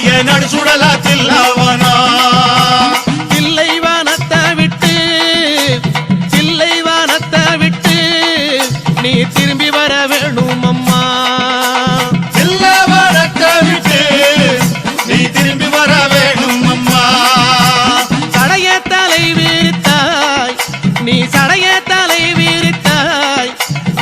தாயே நடுசுடல தில்லவனா தில்லைவனத்தை விட்டு நீ திரும்பி வர வேணும் அம்மா. தில்லவனத்தை விட்டு நீ திரும்பி வர வேணும் அம்மா. சடைய தலை விரித்தாய்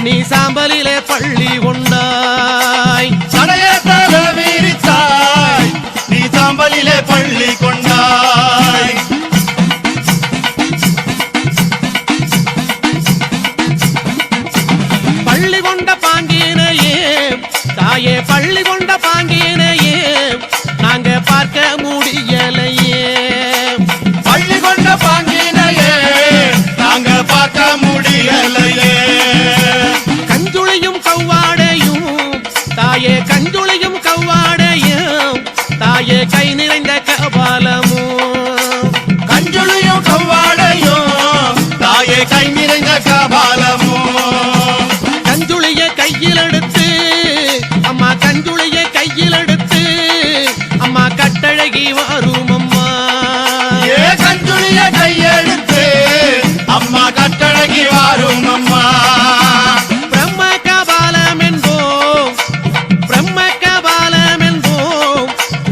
நீ சாம்பலிலே பள்ளி கொண்டாய். சடைய தலை விரித்தாய் நீ சாம்பலிலே பள்ளி கொண்டாய். பள்ளி கொண்ட பாங்கினையே தாயே பள்ளி கொண்ட பாங்கினையே நாங்க பார்க்க முடியலையே. பள்ளி கொண்ட பாங்கினையே நாங்க பார்க்க முடியலையே. கஞ்சுளியும் கவ்வாடையும் தாயே கஞ்சுளியும் கவ்வாடையும் தாயே கை நிறைந்த கபாலமும். கஞ்சுளியும் கவ்வாடையும் தாயே கை நிறைந்த கபாலமும். கஞ்சுளிய கையில் எடுத்து அம்மா கஞ்சுளிய கையில் எடுத்து அம்மா கட்டழகி வரும் அம்மா. ஏ கஞ்சுளிய கையெடுத்து அம்மா கட்டழகி வரும் அம்மா. பிரம்ம கபாலம் என்போம்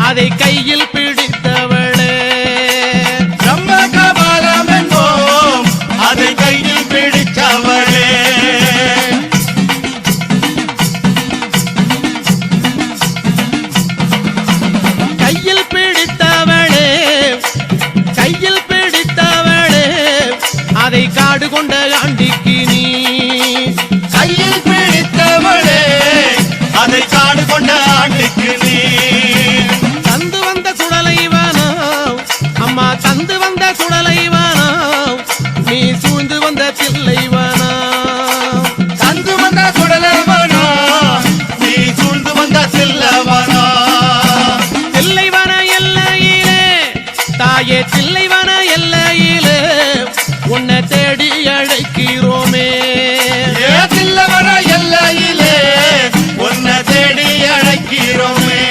அதை கையில் பிடித்தவளே. பிரம்ம கபாலம் என்போம் அதை கையில் பிடித்தவளே. கையில் பிடித்தவளே அதை காடு கொண்ட ஆண்டிக்கு நீ. கையில் பிடித்தவளே அதை காடு கொண்ட ஆண்டிக்கு நீ. தந்து வந்த சுடலைவானோ அம்மா தந்து வந்த சுடலைவானோ நீ சூழ்ந்து வந்த தில்லைவானோ. தந்து வந்த சுடலைவானோ நீ சூழ்ந்து வந்த தில்லவனோ. தில்லைவன எல்லையிலே தாயே தில்லைவன எல்லையிலே உன்னை தேடி அழைக்கிறோமே. ஏ தில்லவன எல்லையிலே உன்னை தேடி அழைக்கிறோமே.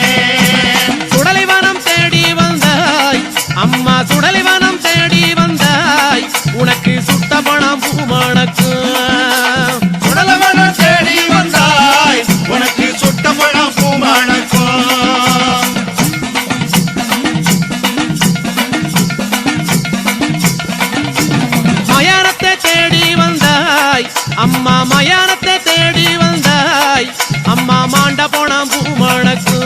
சுடலைவனம் தேடி வந்தாய் அம்மா சுடலைவனம் தேடி வந்தாய் உனக்கு சுட்ட பணம் பூமணக்கு. சுடலைவனம் தேடி வந்தாய் உனக்கு சுட்ட பணம் பூமணக்கும். மயானத்தை தேடி வந்தாய் அம்மா மயானத்தை தேடி வந்தாய் அம்மா மாண்ட போனாம் பூமணக்கு.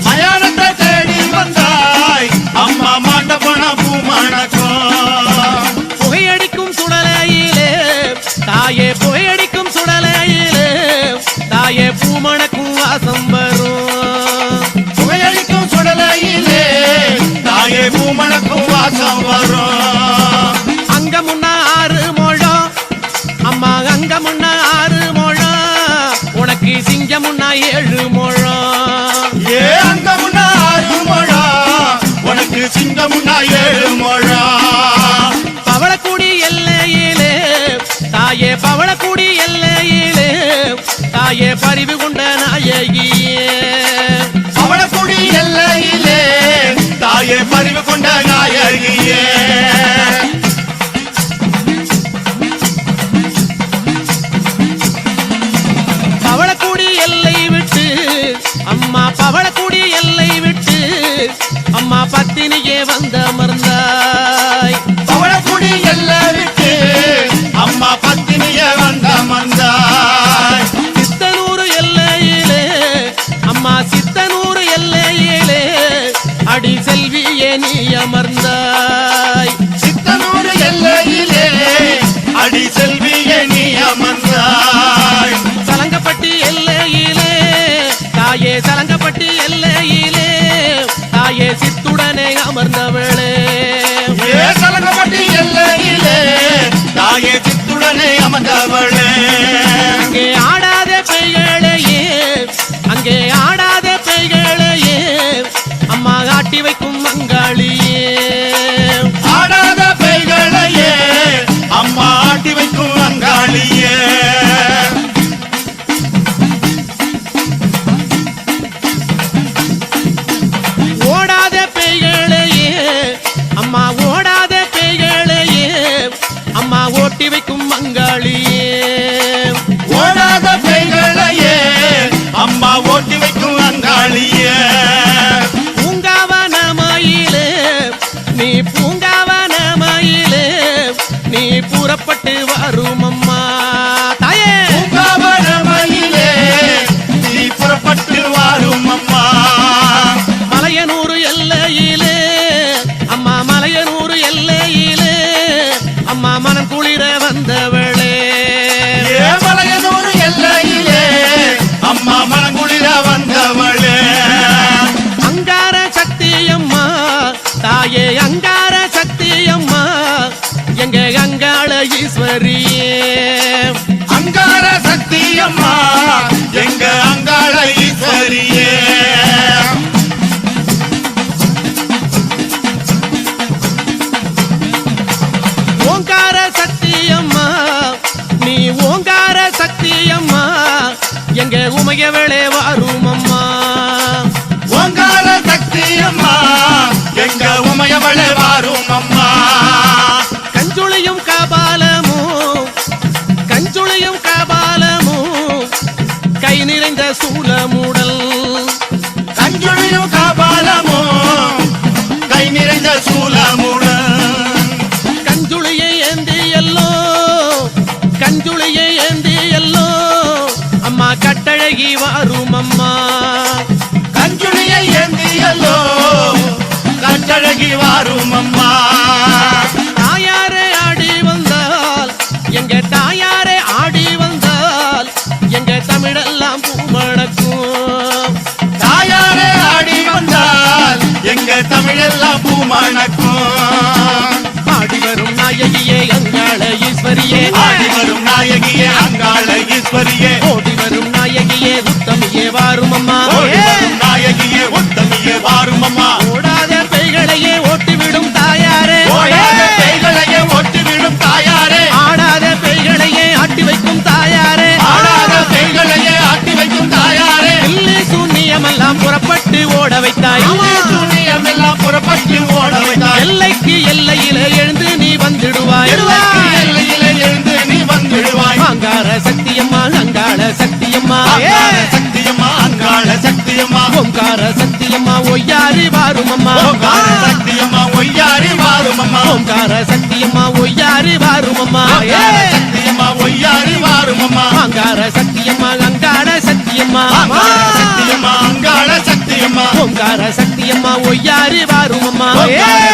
மயானத்தை தேடி வந்தாய் அம்மா மாண்ட பணம் பூமணக்கும். புகையடிக்கும் சுடலையிலே தாயே புகையடிக்கும் சுடலையிலே தாயே பூமணக்கும் வாசம் வரும். புகையடிக்கும் சுடலையிலே தாயே பூமணக்கும் வாசம் வரும். அங்க முன்ன 6 முழம் அம்மா அங்க முன்ன 6 முழம் உனக்கு சிங்கம் முன்ன 7 முழம். ஏ அங்க முன்ன 6 முழம் உனக்கு சிங்கம் முன்ன 7 முழம். பவளக்குடி எல்லையிலே தாயே பவளக்குடி எல்லையிலே தாயே பரிவு கொண்ட நாயகியே. பவளக்குடி எல்லையிலே தாயே பரிவு கொண்ட நாயகியே. பவளக்குடி எல்லை விட்டு அம்மா பவளக்குடி எல்லை விட்டு அம்மா பத்தினியே வந்த அமர்ந்தாய். பவளக்குடி எல்லை விட்டு அம்மா பத்தினிய வந்த அமர்ந்தாய். சித்தனூர் எல்லையிலே அம்மா சித்தனூர் எல்லையிலே அடி செல்வியே நீ அமர்ந்தாய். சித்தனூர் எல்லையிலே அடி செல்வியே நீ அமர்ந்தாய். சலங்கப்பட்டி எல்லையிலே தாயே சலங்கப்பட்டி எல்லையிலே தாயே சித்துடனே அமர்ந்தவளே. ஏ சலங்கப்பட்டி எல்லையிலே தாயே சித்துடனே அமர்ந்தவளே. அங்கே ஆடாத பெய்களையே அங்கே ஆடாத பெய்களையே அம்மா ஆட்டி வைக்கும் மங்காளியே. ஆடாத பெய்களையே அம்மா ஆட்டி வைக்கும் அங்காளியே. ஈஸ்வரியே அங்கார சக்தியம்மா எங்க அங்காள ஈஸ்வரியே ஓங்கார சக்தியம்மா நீ ஓங்கார சக்தியம்மா எங்க உமையவளே வாரும் அம்மா ஓங்கார சக்தியம்மா எங்க உமையவளே வாரும் அம்மா கஞ்சுளியும் கபாலமும் கஞ்சுளியும் கபாலமும் கை நிறைந்த சூலமுடல் கஞ்சுளியும் கபாலமும் கை நிறைந்த சூலமுடன் கஞ்சுளியை ஏந்தி எல்லோ கஞ்சுளியை ஏந்தி எல்லோ அம்மா கட்டழகி வாரும் அம்மா கஞ்சுளியை ஏந்தியல்லோ கட்டழகி வாரும் அம்மா தாயாரே ஆடி வந்தால் எங்க தாயாரே ஆடி வந்தால் எங்க தமிழெல்லாம் பூமணக்கும் தாயாரே ஆடி வந்தால் எங்க தமிழெல்லாம் பூமணக்கும் ஆடி வரும் நாயகியே அங்காள ஈஸ்வரியே ஆடி வரும் நாயகியே அங்காள ஈஸ்வரியே ஓடி வரும் நாயகியே உத்தமியே வாரும் அம்மா ஓடி வரும் நாயகியே உத்தமியே வாரும் அம்மா ஓடாத பெய்களையே ஓட்டிவிடும் தாயாரே ஓடாத பேய்களையே ஓட்டிவிடும் தாயாரே ஆடாத பெய்களையே ஆட்டி வைக்கும் தாயாரே ஆடாத பேய்களையே ஆட்டி வைக்கும் தாயாரே இல்லை சூன்யமெல்லாம் புறப்பட்டு ஓட வைத்தாய் சூனியமெல்லாம் புறப்பட்டு ஓட வைத்தாய் எல்லைக்கு எல்லையில எழுந்து நீ வந்துடுவாய் எல்லைக்கு எல்லையிலே எழுந்து நீ வந்துடுவாய் அங்கார சக்தியம்மா அங்காள சக்தியம்மா அங்காள சக்தியம்மா அங்காள சக்தியம்மா ஓங்கார சக்தியம்மா ஒய்யாரி வாரும் அம்மா ஓங்கார சக்தியம்மா ஒய்யாரி வாரும் அம்மா ஓங்கார சக்தியம்மா ஒய்யாரி வாரும் அம்மா ஓங்கார சக்தியம்மா ஒய்யாரி வாரும் அம்மா அங்கார சக்தியம்மா அங்காள சக்தியம்மா அங்காள சக்தியம்மா அங்காள சக்தியம்மா ஓங்கார சக்தியம்மா ஒய்யாரி வாரும் அம்மா ஓங்கார